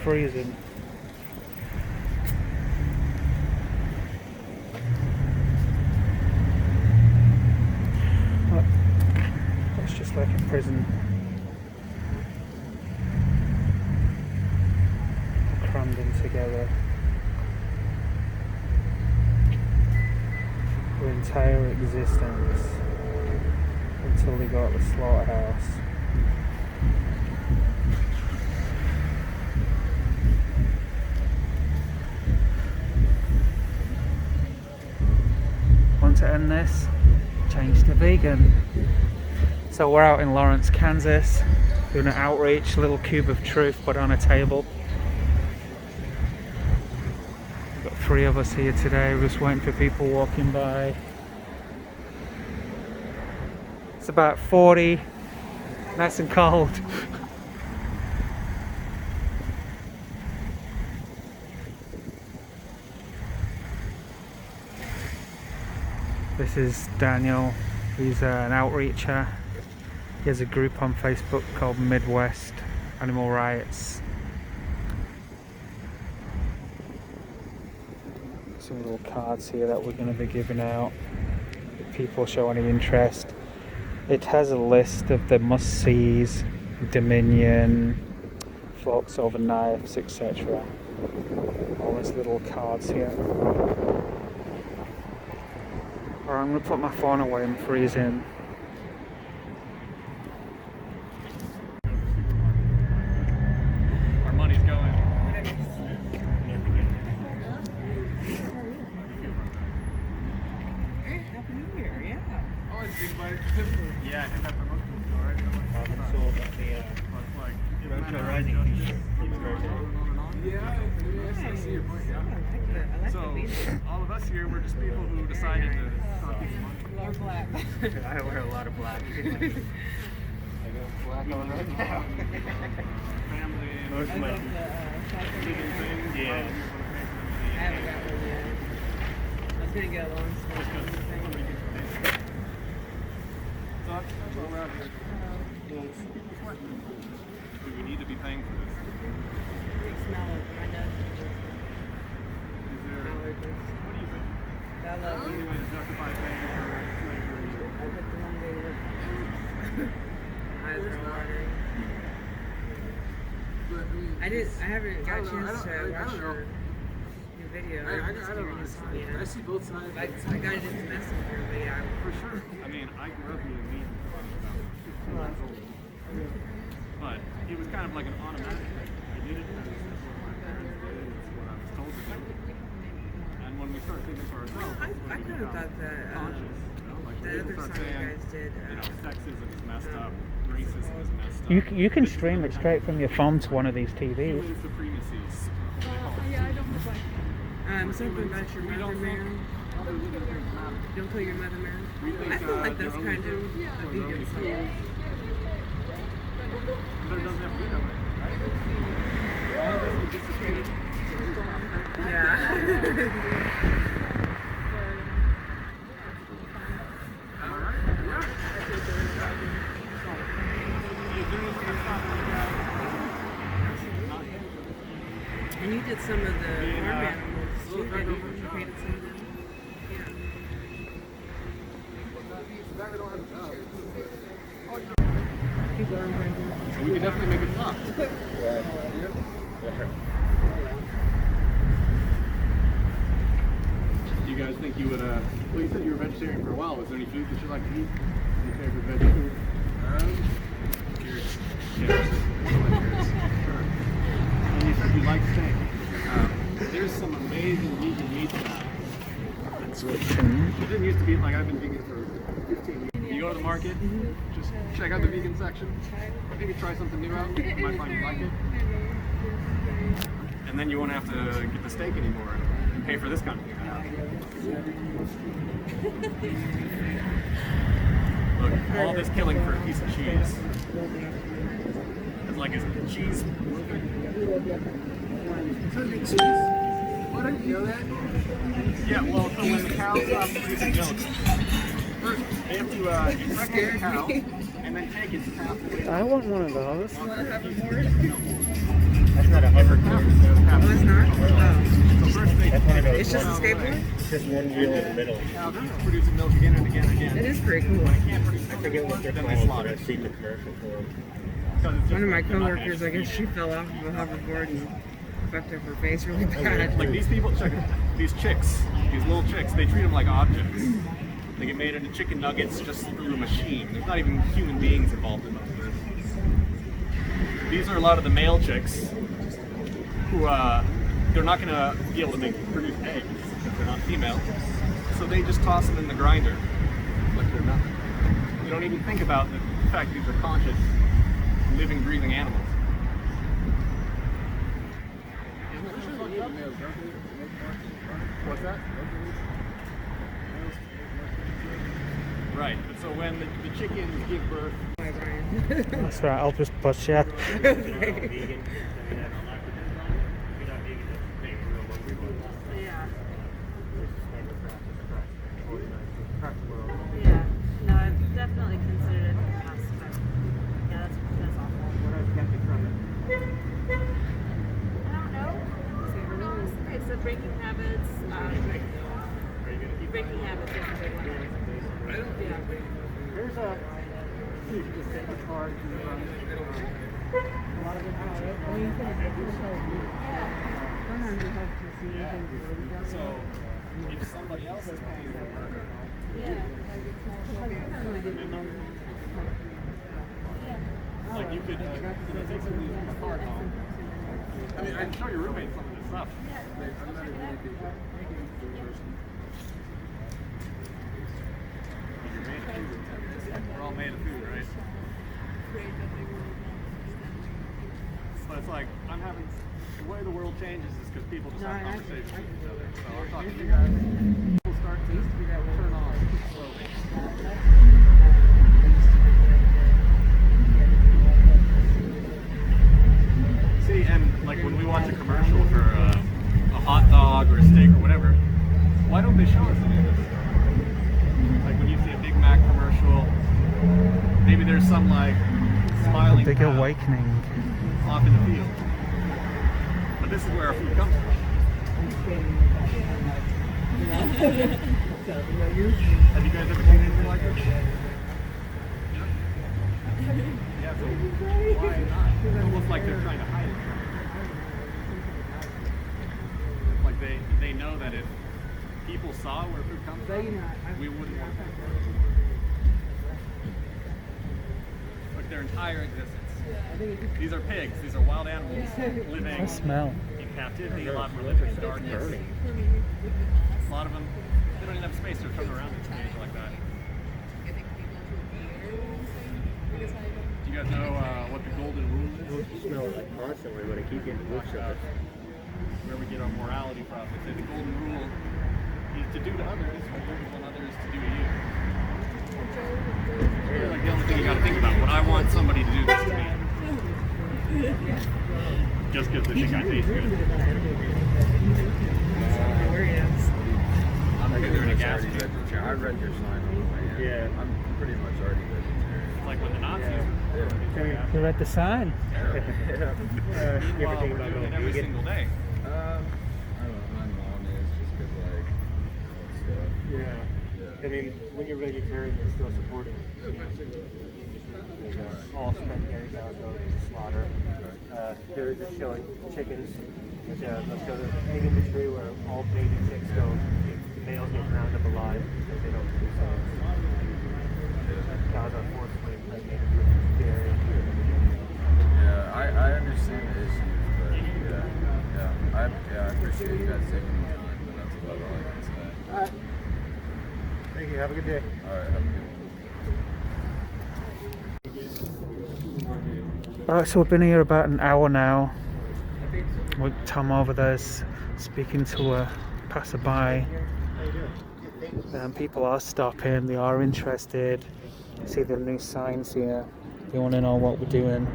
freezing. Look, it's just like a prison. Crammed in together. Their entire existence until they got the slaughterhouse. Want to end this? Change to vegan. So we're out in Lawrence, Kansas, doing an outreach, little cube of truth put on a table. We've got 3 of us here today, we're just waiting for people walking by. It's about 40, nice and cold. This is Daniel, he's an outreacher. He has a group on Facebook called Midwest Animal Rights. Some little cards here that we're going to be giving out if people show any interest. It has a list of the must-sees, Dominion, forks over knives, etc. All these little cards here. Alright, I'm going to put my phone away and freeze in. Our money's going. Happy New Year, yeah. Oh, it's big bite. Yeah, I think that's the most cool store, right? Roadshow Rising t-shirt. Yeah, I see your point, yeah. So, all of us here, we're just people who decided to talk these months. Or black. I wear a lot of black. I got black on right now. Family and Most of my living things. Yeah. I haven't got one yet. I was gonna get a long sleeve. So that's why we're out here. Do we need to be paying for this? Big smell of my nose. Is there, what do you think? I love Any you. way to justify paying for slavery? I put the one day look. Eyes are watering. I haven't got a chance to watch your video. I see both sides. I got it in the messenger, but yeah. For sure. I mean, I grew up eating meat when I was about 15 years old. But it was kind of like an automatic thing. I did it because that's what my parents did. It's what I was told to do. And when we start thinking for ourselves, I kind of thought that conscious. You know, like the people other start song you saying, guys did. you know, sexism is messed up, racism is messed up. You can stream it straight from your phone to one of these TVs. Human supremacies. Something about your mother, Mary. Don't call your mother, Mary. I feel like that's kind of a vegan song. But it doesn't have to be that way, right? All of us are dissipated. Yeah. Am I right? Yeah. Is there anything to stop like that? And you did some of the farm animals too, didn't you? You painted some of them. So we could definitely make it stop. Do you guys think you would, well, you said you were vegetarian for a while. Was there any food that you like to eat? Your favorite veggie food? Carrots. Carrots. Sure. And you said you like steak. There's some amazing vegan meats now. It didn't used to be like I've been vegan for 15 years. You go to the market, just check out the vegan section. Maybe try something new out. You might find you like it. And then you won't have to get the steak anymore and pay for this kind of thing. Look, all this killing for a piece of cheese. It's like, is cheese worth it? Why don't you know that? Yeah, well, so when the cow stops producing milk, first they have to inject the cow and then take its calf away. I want one of those. Want to have a more? That's not a hoverboard. Oh, it's not? Oh. So first they That's one of those. It's just a skateboard? Just one wheel in the middle. now they're producing milk again and again and again. It is pretty cool. Can't produce I forget what they're then called, they but slaughter. I've seen the commercial for them. Because it's just One of my like, they're not coworkers, I gonna- guess she fell off of a hoverboard and fucked up her face really bad. Like these people, check it. These chicks, these little chicks, they treat them like objects. They get made into chicken nuggets just through a machine. There's not even human beings involved in most of this. These are a lot of the male chicks who they're not going to be able to produce eggs if they're not female. So they just toss them in the grinder like they're nothing. You don't even think about the fact these are conscious, living, breathing animals. What's that? Right, so when the chickens give birth, Bye, Brian. That's right, I'll just push you. Okay. Yeah. Yeah. No, I've definitely considered it in the past, but yeah, that's awful. What else kept you from it? I don't know. Okay, so breaking habits. Breaking habits is a big one. Yeah. There's a. You can just take the card to the front. A lot of it has it. Sometimes it helps to see things. so if somebody else is paying for murder, Yeah. like you could take some of these from the card home. I mean, I can show your roommate some of this stuff. I'm not even We're all made of food, right? But it's like, I'm having, the way the world changes is because people just have conversations with each other. So I'm talking to you guys. People start to turn on slowly. See, and like when we watch a commercial for a hot dog or a steak or whatever, why don't they show us any of this stuff? Like when you see a Big Mac commercial, maybe there's some like smiling Big cow awakening. off in the field. But this is where our food comes from. Have you guys ever seen anything like this? Yeah, so why not? It's almost like they're trying to hide it. It's like they know that if people saw where food comes from, we wouldn't want to pay for it. Like their entire existence. These are pigs. These are wild animals living I smell. in captivity. A lot of them are living in darkness. A lot of them, they don't even have space to turn around in a cage like that. Do you guys know what the golden rule is? You smell it like constantly when I keep getting whiffs of it. Where we get our morality from. They say the golden rule is to do to others what you want others to do to you. It's really like the only thing you gotta think about. Would I want somebody to do this to me? Just because they think I taste good. I'm like they're in a gas pit. I read your sign on the way in. Yeah. I'm pretty much already vegetarian. It's like when the Nazis. You read the sign? You ever Meanwhile, think we're about doing going it every vegan? single day. I don't know, my mom is just because, like, stuff. Yeah. I mean, when you're vegetarian, you're still supporting all spent go to slaughter. They're just showing chickens. They'll show the egg industry where all baby chicks go, the males get rounded up alive because they don't produce eggs. Cows are forcibly impregnated with dairy. Yeah, I understand the issues, but I appreciate you guys taking the time, but that's about all I can say. Alright. Thank you. Have a good day. Alright, have a good one. Alright, so we've been here about an hour now. With Tom over there's speaking to a passerby. People are stopping, they are interested. See the new signs here. They want to know what we're doing.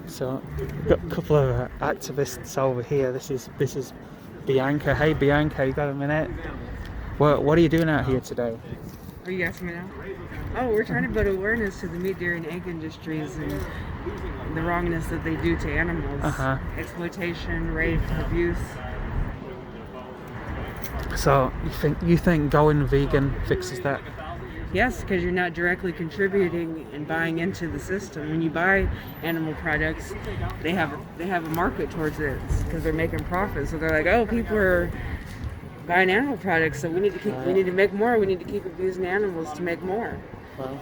So we've got a couple of activists over here. This is Bianca. Hey Bianca, you got a minute? What are you doing out here today? Are you asking me now? Oh, we're trying to build awareness to the meat, dairy, and egg industries and the wrongness that they do to animals. Uh-huh. Exploitation, rape, abuse. So you think going vegan fixes that? Yes, because you're not directly contributing and buying into the system. When you buy animal products, they have a market towards it because they're making profits. So they're like, oh, people are buying animal products, so we need to make more. We need to keep abusing animals to make more. Well,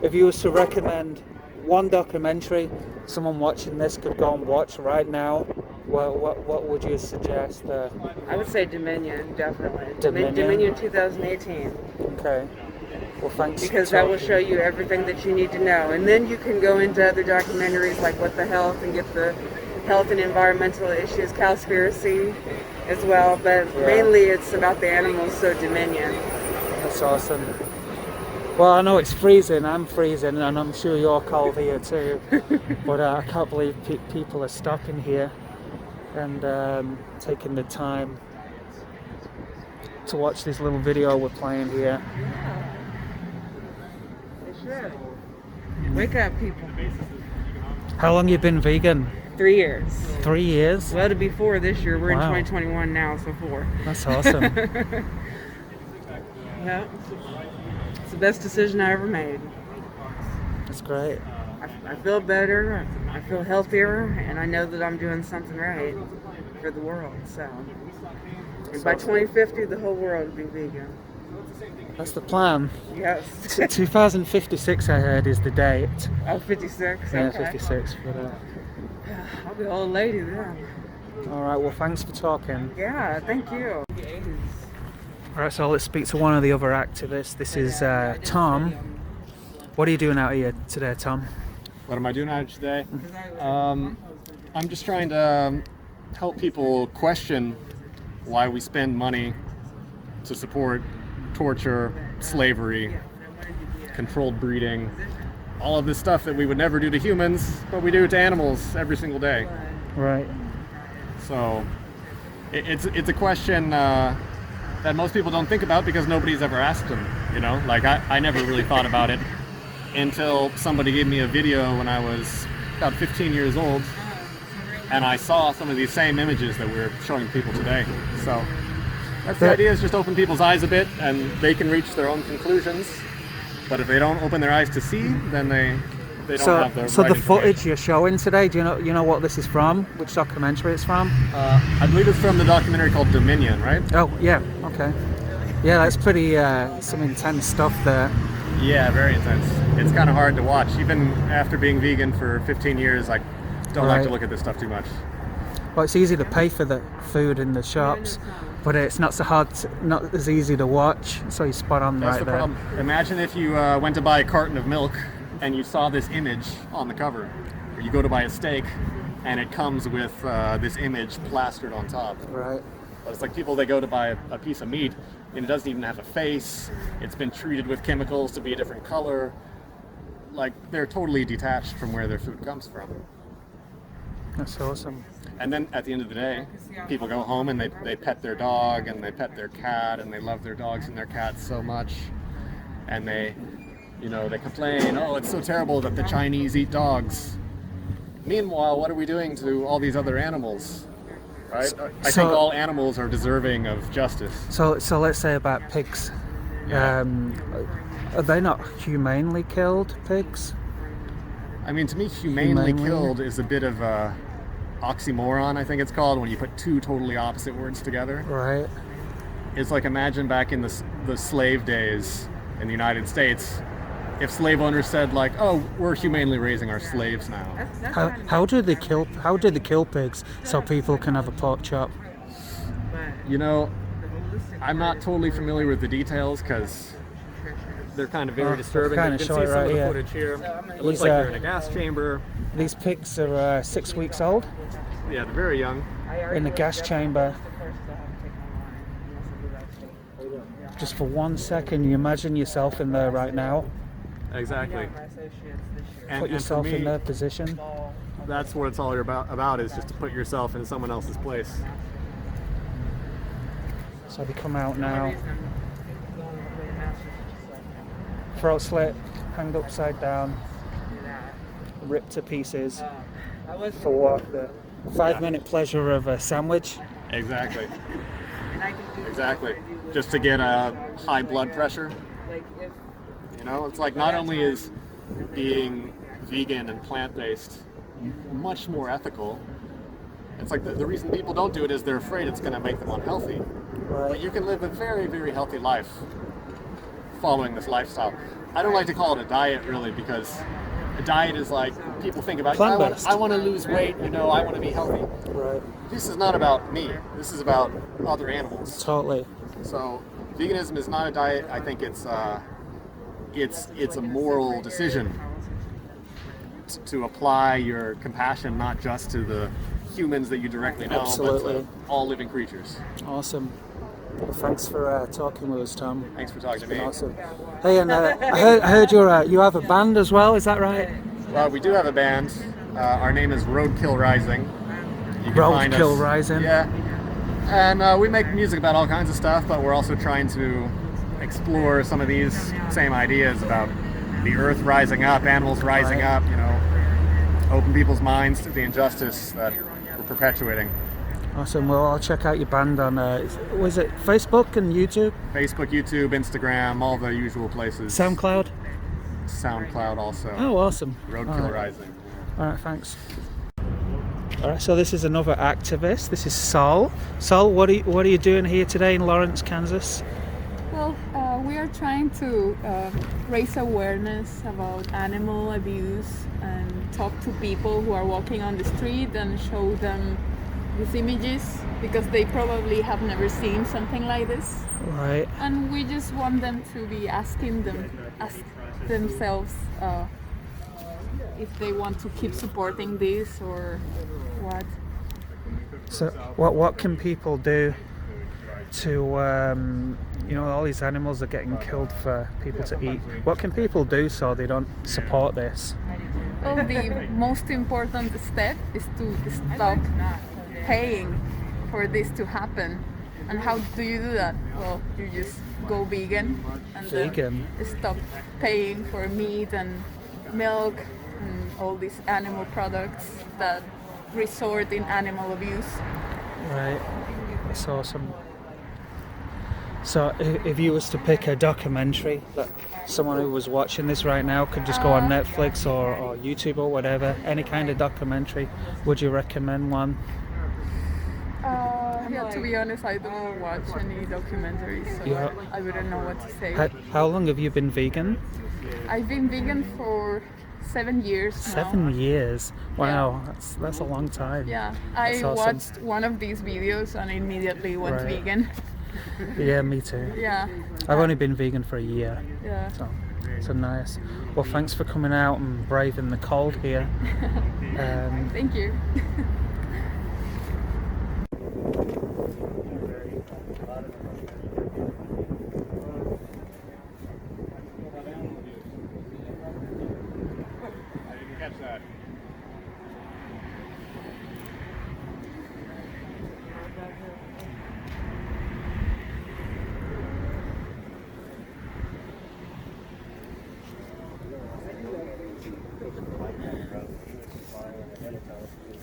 if you was to recommend one documentary someone watching this could go and watch right now, what would you suggest? I would say Dominion, definitely. Dominion? Dominion 2018. Okay. Well, thanks. Because that will show you everything that you need to know. And then you can go into other documentaries like What the Health and get the health and environmental issues, Cowspiracy as well. But mainly it's about the animals, so Dominion. That's awesome. Well, I know it's freezing. I'm freezing, and I'm sure you're cold here too. But I can't believe people are stopping here and taking the time to watch this little video we're playing here. Wake up, people. How long you been vegan? 3 years. 3 years? Well, to be 4 this year. We're Wow. in 2021 now, so 4. That's awesome. Yeah. It's the best decision I ever made. That's great. I feel better, I feel healthier, and I know that I'm doing something right for the world. So, and by 2050, the whole world will be vegan. That's the plan. Yes. 2056, I heard, is the date. Oh, 56. Yeah, Okay. 56. But, I'll be an old lady then. all right. Well, thanks for talking. Yeah, thank you. All right. So let's speak to one of the other activists. This is Tom. What are you doing out here today, Tom? What am I doing out today? I'm just trying to help people question why we spend money to support torture, slavery, controlled breeding, all of this stuff that we would never do to humans, but we do it to animals every single day. Right. So it's a question that most people don't think about because nobody's ever asked them, you know? Like I never really thought about it until somebody gave me a video when I was about 15 years old, and I saw some of these same images that we're showing people today. So that's the idea, is just open people's eyes a bit and they can reach their own conclusions. But if they don't open their eyes to see, then they don't have the So right the footage information. you're showing today, do you know what this is from? Which documentary it's from? I believe it's from the documentary called Dominion, right? Oh, yeah. Okay. Yeah, that's pretty some intense stuff there. Yeah, very intense. It's kind of hard to watch. Even after being vegan for 15 years, I don't like to Right. look at this stuff too much. Well, it's easy to pay for the food in the shops, but it's not so hard, not as easy to watch. So you're spot on That's right the there. problem. Imagine if you went to buy a carton of milk and you saw this image on the cover. Or you go to buy a steak and it comes with this image plastered on top. Right. But it's like people, they go to buy a piece of meat and it doesn't even have a face. It's been treated with chemicals to be a different color. Like, they're totally detached from where their food comes from. That's awesome. And then at the end of the day, people go home and they pet their dog and they pet their cat and they love their dogs and their cats so much. And they complain, oh, it's so terrible that the Chinese eat dogs. Meanwhile, what are we doing to all these other animals? Right? I think all animals are deserving of justice. So let's say about pigs. Yeah. Are they not humanely killed, pigs? I mean, to me, humanely Humanely? killed is a bit of a oxymoron, I think it's called, when you put two totally opposite words together. Right. It's like, imagine back in the slave days in the United States, if slave owners said like, oh, we're humanely raising our slaves now. How do they kill pigs so people can have a pork chop? You know, I'm not totally familiar with the details because they're kind of very disturbing. kinda You can short see some right of the here. footage here. It looks These, like they're in a gas chamber. These pigs are 6 weeks old Yeah, they're very young. in a gas chamber. Just for 1 second, you imagine yourself in there right now. Exactly. And, Put and yourself for me, in their position. that's what it's all about is just to put yourself in someone else's place. So they come out now. Throat slit, hanged upside down. ripped to pieces for what? The 5-minute pleasure of a sandwich. Exactly. And I can do Exactly. Just to get a high blood pressure. like if You know, it's like not only is being vegan and plant-based much more ethical, it's like the reason people don't do it is they're afraid it's going to make them unhealthy. But Right. you can live a very, very healthy life following this lifestyle. I don't like to call it a diet really, because a diet is like people think about, Plant-based. I want to lose weight, you know, I want to be healthy. Right. This is not about me. This is about other animals. Totally. So veganism is not a diet. I think it's a moral decision to apply your compassion not just to the humans that you directly know, Absolutely. but to all living creatures. Awesome. Well, thanks for talking with us, Tom. Thanks for talking to me. Awesome. Hey, and I heard you have a band as well. Is that right? Well, we do have a band. Our name is Roadkill Rising. You can find Roadkill us- Rising. Yeah. And we make music about all kinds of stuff, but we're also trying to explore some of these same ideas about the earth rising up, animals rising Right. up, you know, open people's minds to the injustice that we're perpetuating. Awesome. Well, I'll check out your band on was it Facebook and YouTube, Facebook, YouTube, Instagram, all the usual places. SoundCloud? SoundCloud also. Oh, awesome. Roadkill All right. Rising. All right, thanks. All right, so this is another activist. This is Sol. Sol, what are you doing here today in Lawrence, Kansas? Well, we are trying to raise awareness about animal abuse and talk to people who are walking on the street and show them these images, because they probably have never seen something like this. Right. And we just want them to be ask themselves if they want to keep supporting this or what. So, what can people do to all these animals are getting killed for people to eat? What can people do so they don't support this? Well, the most important step is to stop paying for this to happen. And how do you do that? Well, you just go vegan and Vegan? then stop paying for meat and milk and all these animal products that resort in animal abuse. Right. That's awesome. So if you was to pick a documentary that someone who was watching this right now could just go on Netflix or YouTube or whatever, any kind of documentary, would you recommend one? Yeah, to be honest, I don't watch any documentaries, so Yeah. I wouldn't know what to say. How long have you been vegan? I've been vegan for 7 years now. 7 years. Wow, that's a long time. Yeah, I That's awesome. watched one of these videos and immediately went Right. vegan. Yeah, me too. Yeah, I've only been vegan for a year, yeah. so nice. Well, thanks for coming out and braving the cold here. Thank you. I didn't catch that.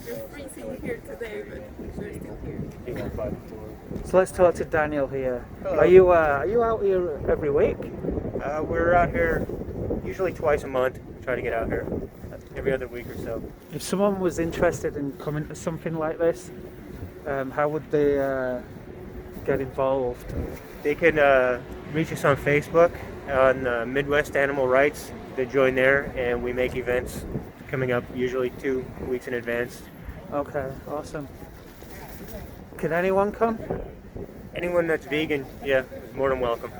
We're freezing here today, but we're still here. So let's talk to Daniel here. Are you out here every week? We're out here usually twice a month, trying to get out here every other week or so. If someone was interested in coming to something like this, how would they get involved? They can reach us on Facebook on Midwest Animal Rights. They join there, and we make events coming up usually 2 weeks in advance. Okay, awesome. Can anyone come? Anyone that's vegan, yeah, is more than welcome.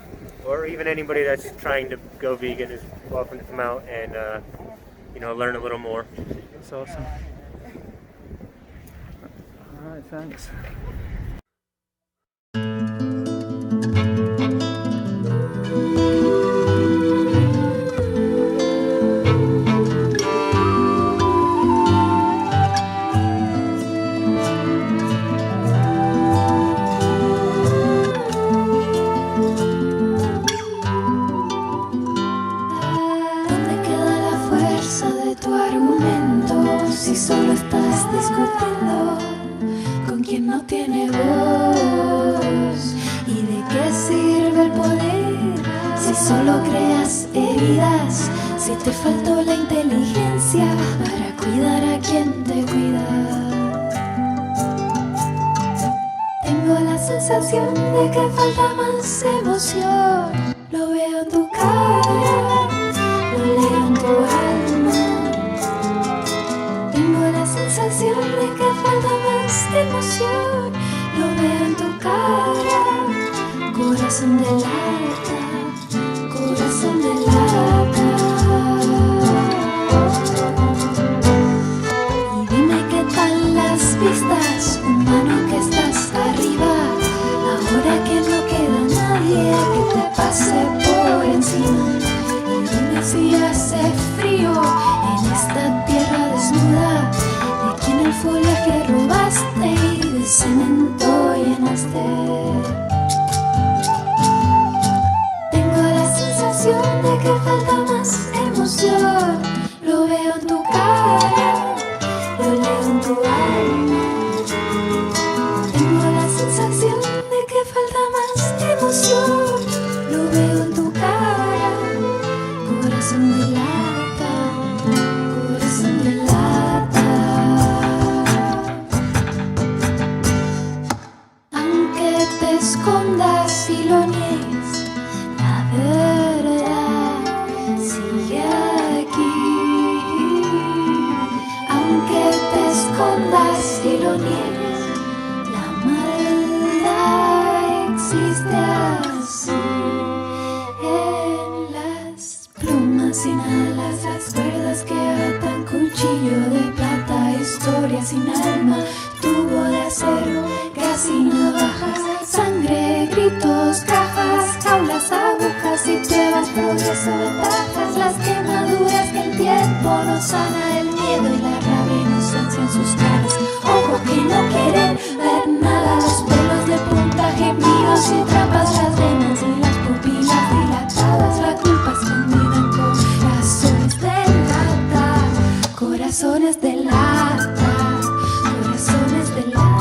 Or even anybody that's trying to go vegan is welcome to come out and learn a little more. That's awesome. All right, thanks. ¿Dónde queda la fuerza de tu argumento? cuidas, si te faltó la inteligencia para cuidar a quien te cuida. Tengo la sensación de que falta más emoción. Lo veo en tu cara, lo leo en tu alma. Tengo la sensación de que falta más emoción. Lo veo en tu cara, corazón de lata, corazón de lata. Y dime qué tal las vistas, humano que estás arriba. Ahora que no queda nadie que te pase por encima. Y dime si hace frío en esta tierra desnuda, de quien el follaje robaste y de cemento llenaste. Tengo la sensación de que falta más emoción. Lo veo en tu cara, lo leo en tu alma. Tengo la sensación de que falta más emoción. Lo veo en tu cara, corazón de lata, corazón de lata. Aunque te escondas y lo niegues, la verdad sigue aquí. Aunque te escondas y lo niegues, la maldad existe así. En las plumas sin alas, las cuerdas que atan, cuchillo de plata, historia sin alma, tubo de acero, gas y navajas, sangre, gritos, cajas, jaulas, agujas y pruebas, progreso, ventajas, las quemaduras que el tiempo no sana, el miedo y la rabia, inocencia en sus caras, ojos que no quieren ver nada, los pelos de punta, gemidos y trampas, las venas y las pupilas dilatadas, la culpa escondida en corazones de lata, corazones de lata, corazones de lata.